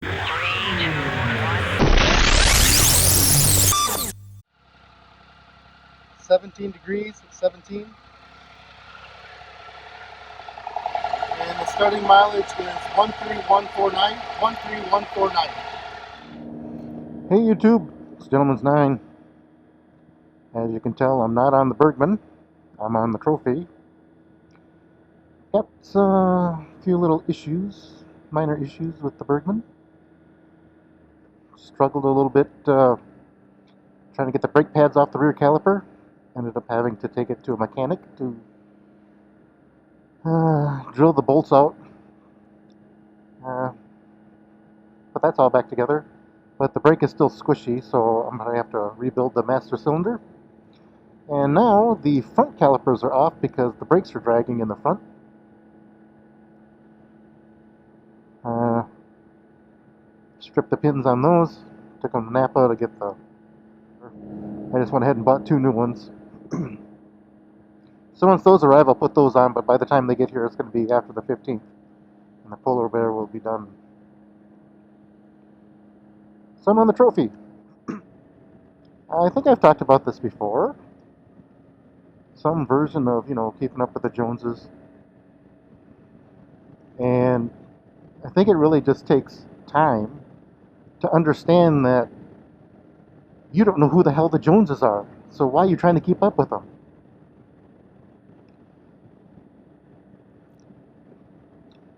Three, two, 17 degrees at 17. And the starting mileage is 13149. 13149. Hey YouTube, it's gentlemansnine. As you can tell, I'm not on the Burgman. I'm on the trophy. Got a few little issues, minor issues with the Burgman. Struggled a little bit trying to get the brake pads off the rear caliper. Ended up having to take it to a mechanic to drill the bolts out. But that's all back together. But the brake is still squishy, so I'm going to have to rebuild the master cylinder. And now the front calipers are off because the brakes are dragging in the front. Stripped the pins on those, took them to Napa to get the... I just went ahead and bought 2 new ones. So once those arrive, I'll put those on, but by the time they get here, it's going to be after the 15th. And the polar bear will be done. So I'm on the trophy. I think I've talked about this before. Some version of, keeping up with the Joneses. And I think it really just takes time to understand that you don't know who the hell the Joneses are. So why are you trying to keep up with them?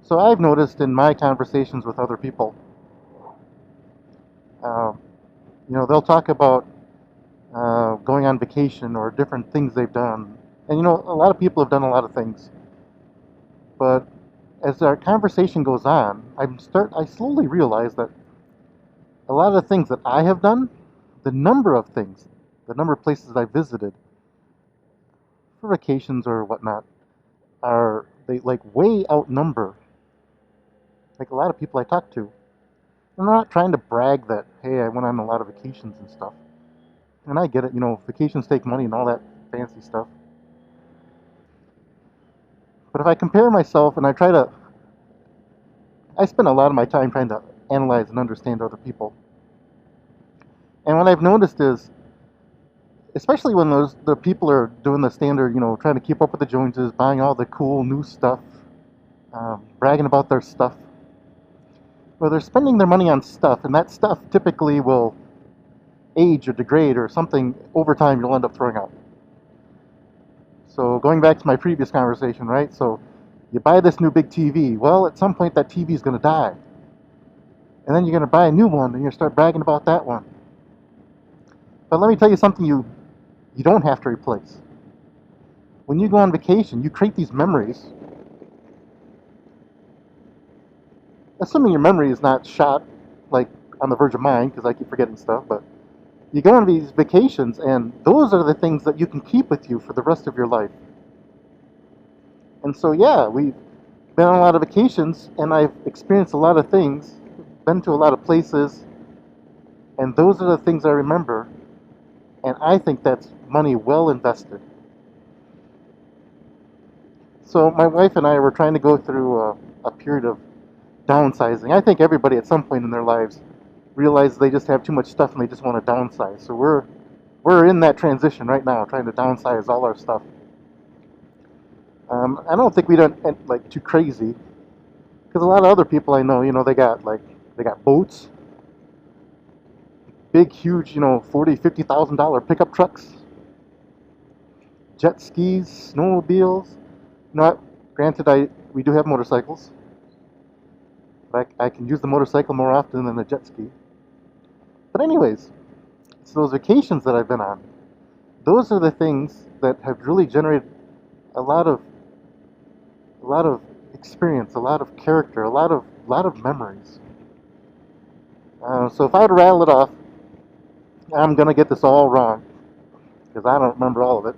So I've noticed in my conversations with other people, they'll talk about going on vacation or different things they've done. And a lot of people have done a lot of things. But as our conversation goes on, I slowly realize that a lot of the things that I have done, the number of things, the number of places I visited for vacations or whatnot, they like way outnumber like a lot of people I talk to. I'm not trying to brag that, hey, I went on a lot of vacations and stuff. And I get it, vacations take money and all that fancy stuff. But if I compare myself and I spend a lot of my time trying to analyze and understand other people. And what I've noticed is, especially when the people are doing the standard, trying to keep up with the Joneses, buying all the cool new stuff, bragging about their stuff. Well, they're spending their money on stuff, and that stuff typically will age or degrade or something over time you'll end up throwing out. So going back to my previous conversation, right? So you buy this new big TV. Well, at some point that TV is going to die. And then you're going to buy a new one, and you start bragging about that one. But let me tell you something you don't have to replace. When you go on vacation, you create these memories. Assuming your memory is not shot, like on the verge of mine, because I keep forgetting stuff, but you go on these vacations, and those are the things that you can keep with you for the rest of your life. And so, yeah, we've been on a lot of vacations, and I've experienced a lot of things, been to a lot of places, and those are the things I remember, and I think that's money well invested. So my wife and I were trying to go through a period of downsizing. I think everybody at some point in their lives realizes they just have too much stuff and they just want to downsize. So we're in that transition right now, trying to downsize all our stuff. I don't think we don't like too crazy, because a lot of other people I know, they got boats, big, huge, $40,000-$50,000 pickup trucks, jet skis, snowmobiles. Granted, we do have motorcycles. I can use the motorcycle more often than the jet ski. But anyways, it's those vacations that I've been on. Those are the things that have really generated a lot of experience, a lot of character, a lot of memories. So if I were to rattle it off, I'm gonna get this all wrong because I don't remember all of it.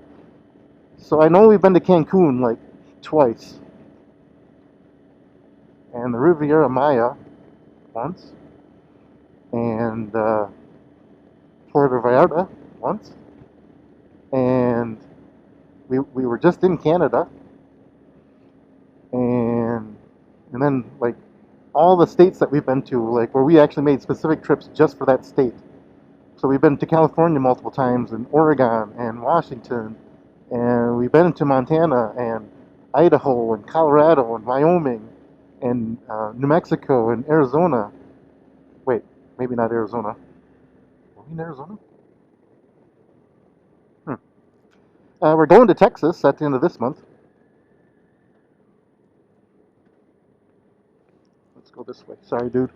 So I know we've been to Cancun like twice, and the Riviera Maya once, and Puerto Vallarta once, and we were just in Canada, and then like all the states that we've been to, like where we actually made specific trips just for that state. So we've been to California multiple times, and Oregon, and Washington, and we've been to Montana, and Idaho, and Colorado, and Wyoming, and New Mexico, and Arizona. Wait, maybe not Arizona. Were we in Arizona? Hmm. We're going to Texas at the end of this month. Let's go this way. Sorry, dude.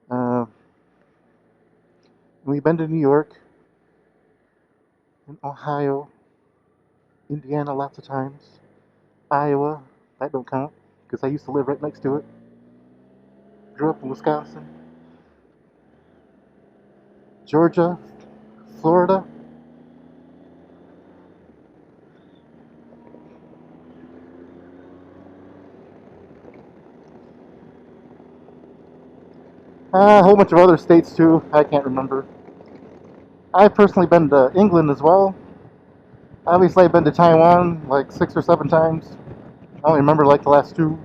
Uh, we've been to New York, and Ohio, Indiana lots of times, Iowa. That don't count because I used to live right next to it. Grew up in Wisconsin, Georgia, Florida. A whole bunch of other states too. I can't remember. I've personally been to England as well. Obviously, I've been to Taiwan like 6 or 7 times. I only remember like the last two.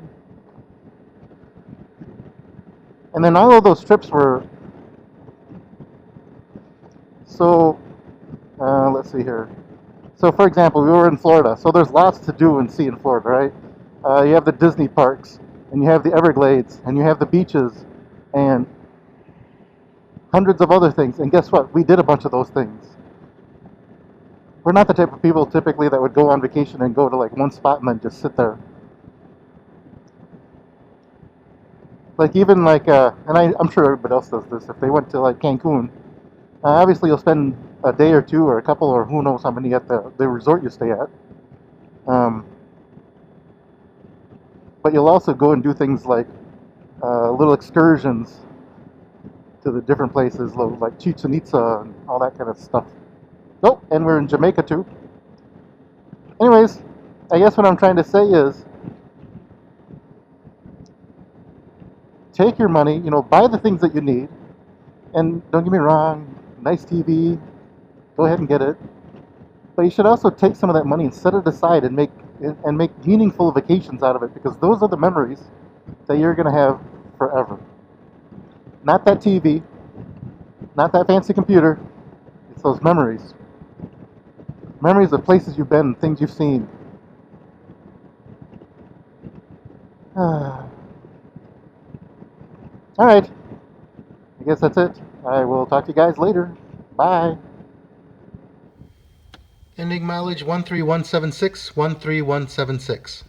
And then all of those trips were so. Let's see here. So, for example, we were in Florida. So there's lots to do and see in Florida, right? You have the Disney parks, and you have the Everglades, and you have the beaches, and hundreds of other things. And guess what? We did a bunch of those things. We're not the type of people typically that would go on vacation and go to like one spot and then just sit there. Like even like, and I'm sure everybody else does this. If they went to like Cancun, obviously you'll spend a day or two or a couple or who knows how many at the resort you stay at. But you'll also go and do things like little excursions to the different places, like Chichen Itza and all that kind of stuff. Oh, and we're in Jamaica too. Anyways, I guess what I'm trying to say is take your money, buy the things that you need. And don't get me wrong, nice TV, go ahead and get it. But you should also take some of that money and set it aside and make meaningful vacations out of it, because those are the memories that you're going to have forever. Not that TV, not that fancy computer. It's those memories. Memories of places you've been, things you've seen. All right. I guess that's it. I will talk to you guys later. Bye. Ending mileage 13176, 13176.